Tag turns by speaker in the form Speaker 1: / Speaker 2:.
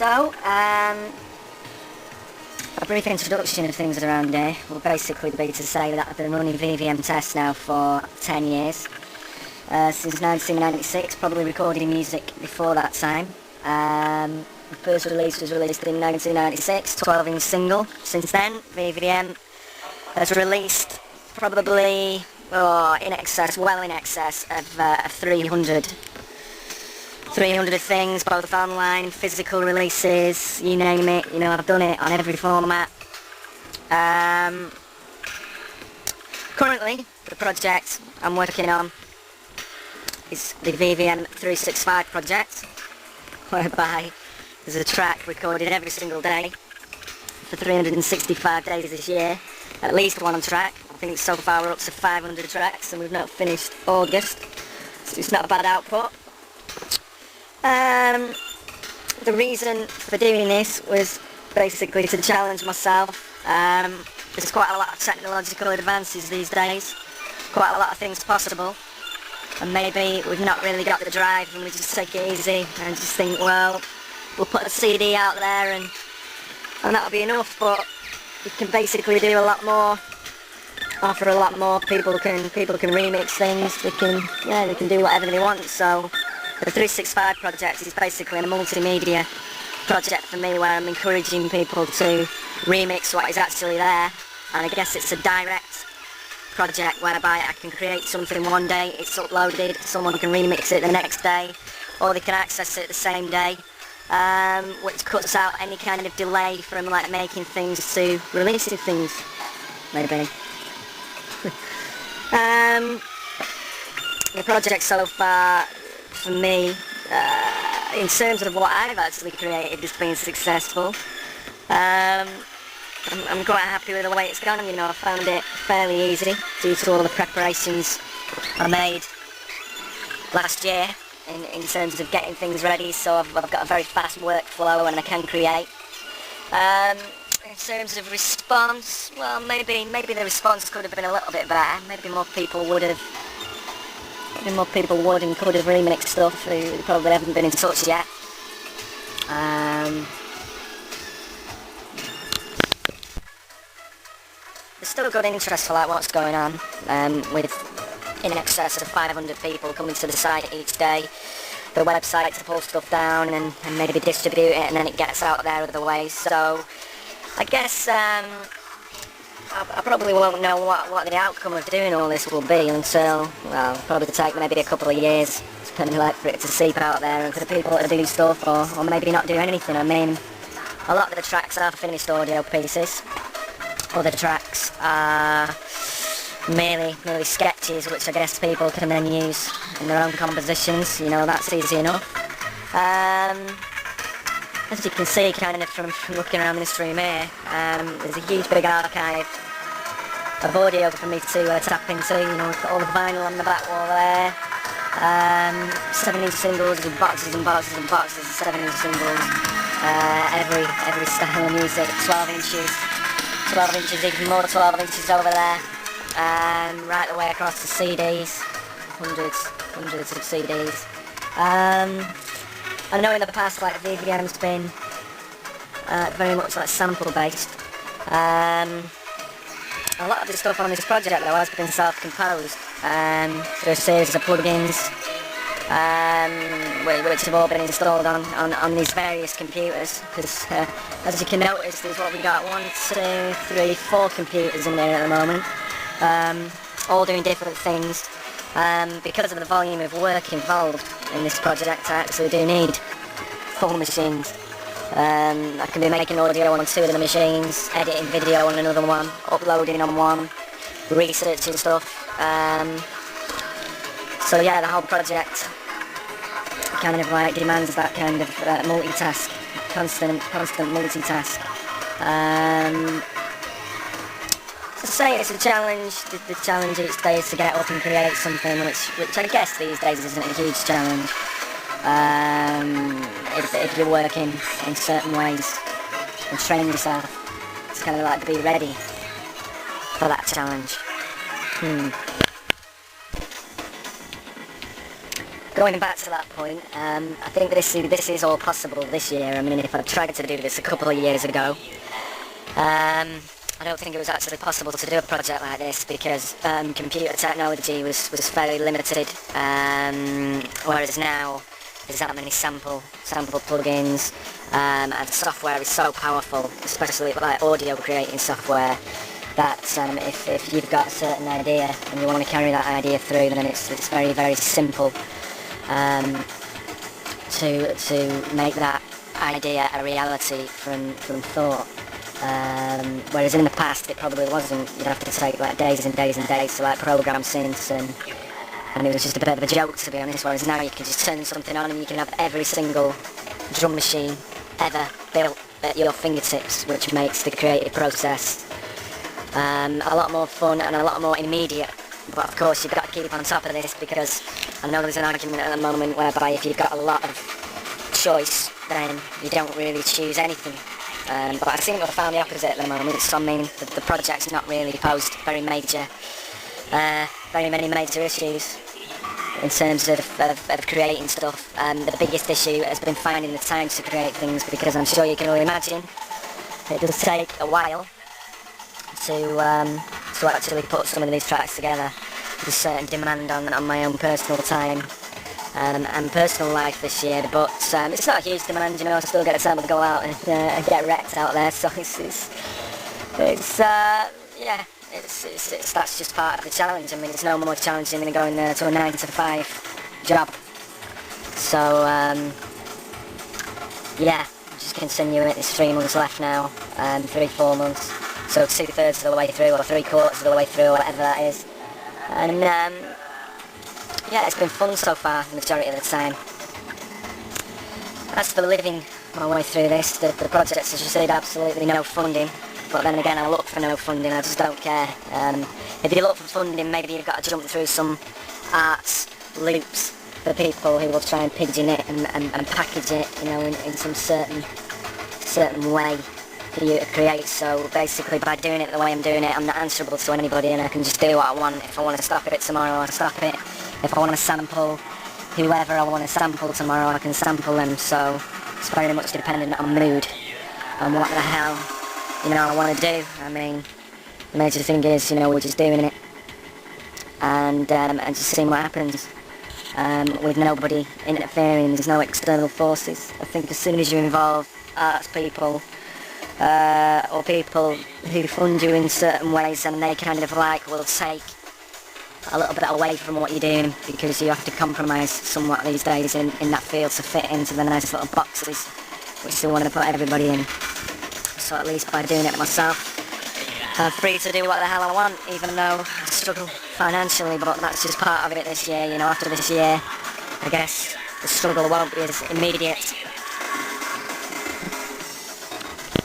Speaker 1: So, a brief introduction of things around here will basically be to say that I've been running VVM tests now for 10 years. Since 1996, probably recording music before that time. The first release was released in 1996, 12-inch single. Since then, VVM has released probably well in excess of 300 things, both online, physical releases, you name it. You know, I've done it on every format. Currently, the project I'm working on is the VVM 365 project, whereby there's a track recorded every single day for 365 days this year. At least one track. I think so far we're up to 500 tracks and we've not finished August, so it's not a bad output. The reason for doing this was basically to challenge myself. There's quite a lot of technological advances these days, quite a lot of things possible, and maybe we've not really got the drive and we just take it easy and just think, well, we'll put a CD out there and that'll be enough, but you can basically do a lot more, offer a lot more. People can remix things, they can do whatever they want. So the 365 project is basically a multimedia project for me, where I'm encouraging people to remix what is actually there, and I guess it's a direct project whereby I can create something one day, it's uploaded, someone can remix it the next day, or they can access it the same day, which cuts out any kind of delay from like making things to releasing things, maybe. The project so far, for me, in terms of what I've actually created, has been successful. I'm quite happy with the way it's gone. You know, I found it fairly easy due to all the preparations I made last year in terms of getting things ready. So I've got a very fast workflow and I can create. In terms of response, well, maybe the response could have been a little bit better. Maybe more people would and could have remixed stuff who probably haven't been in touch yet. There's still good interest for like what's going on, with in excess of 500 people coming to the site each day, the website to pull stuff down and maybe distribute it, and then it gets out there other ways. So I guess I probably won't know what the outcome of doing all this will be until, well, probably take maybe a couple of years, depending like for it to seep out there and for the people to do stuff, or maybe not do anything. I mean, a lot of the tracks are finished audio pieces. Other tracks are merely sketches, which I guess people can then use in their own compositions. You know, that's easy enough. As you can see, kind of from looking around this room here, there's a huge big archive of audio for me to tap into. You know, we've got all the vinyl on the back wall there. 7-inch singles with boxes and boxes and boxes of 7-inch singles. Every style of music, 12 inches, even more 12 inches over there. Right the way across to CDs, hundreds of CDs. I know in the past, like, VVM's been very much like sample based. A lot of the stuff on this project though has been self-composed through a series of plugins, which have all been installed on these various computers, because as you can notice, there's what we got, 1, 2, 3, 4 computers in there at the moment, all doing different things. Because of the volume of work involved in this project, I actually do need 4 machines. I can be making audio on 2 of the machines, editing video on another one, uploading on one, researching stuff. So yeah, the whole project kind of like demands that kind of multitask, constant multitask. To say it's a challenge, the challenge each day is to get up and create something, which I guess these days isn't a huge challenge. If you're working in certain ways and train yourself, it's kind of like to be ready for that challenge. going back to that point, I think this is all possible this year. I mean, if I'd tried to do this a couple of years ago, I don't think it was actually possible to do a project like this because computer technology was fairly limited, whereas now there's that many sample plugins, and software is so powerful, especially like audio creating software, that if you've got a certain idea and you want to carry that idea through, then it's very, very simple to make that idea a reality from thought. Whereas in the past it probably wasn't. You'd have to take like days and days and days to like program synths, and it was just a bit of a joke, to be honest. Whereas now you can just turn something on and you can have every single drum machine ever built at your fingertips, which makes the creative process a lot more fun and a lot more immediate. But of course you've got to keep on top of this, because I know there's an argument at the moment whereby if you've got a lot of choice, then you don't really choose anything. But I seem to have found the opposite at the moment. So I mean, the project's not really posed very many major issues in terms of creating stuff. The biggest issue has been finding the time to create things, because I'm sure you can all imagine it does take a while to actually put some of these tracks together. There's a certain demand on my own personal time and personal life this year, but it's not a huge demand, you know. I still get a time to go out and get wrecked out there, so that's just part of the challenge. I mean, it's no more challenging than going to a 9 to 5 job. So yeah, just continue it. It's 3 months left now, 3-4 months, so 2/3 of the way through, or 3/4 of the way through, or whatever that is. And yeah, it's been fun so far, the majority of the time. As for living my way through this, the projects, as you said, absolutely no funding. But then again, I look for no funding, I just don't care. If you look for funding, maybe you've got to jump through some arts loops for people who will try and pigeon it and package it, you know, in some certain way for you to create. So basically, by doing it the way I'm doing it, I'm not answerable to anybody, and I can just do what I want. If I want to stop it tomorrow, I'll stop it. If I want to sample whoever I want to sample tomorrow, I can sample them. So it's very much dependent on mood and what the hell, you know, I want to do. I mean, the major thing is, you know, we're just doing it and just seeing what happens, with nobody interfering. There's no external forces. I think as soon as you involve arts people or people who fund you in certain ways, and they kind of like will take a little bit away from what you're doing, because you have to compromise somewhat these days in that field to fit into the nice little boxes which they want to put everybody in. So at least by doing it myself, I'm free to do what the hell I want, even though I struggle financially. But that's just part of it this year, you know. After this year, I guess the struggle won't be as immediate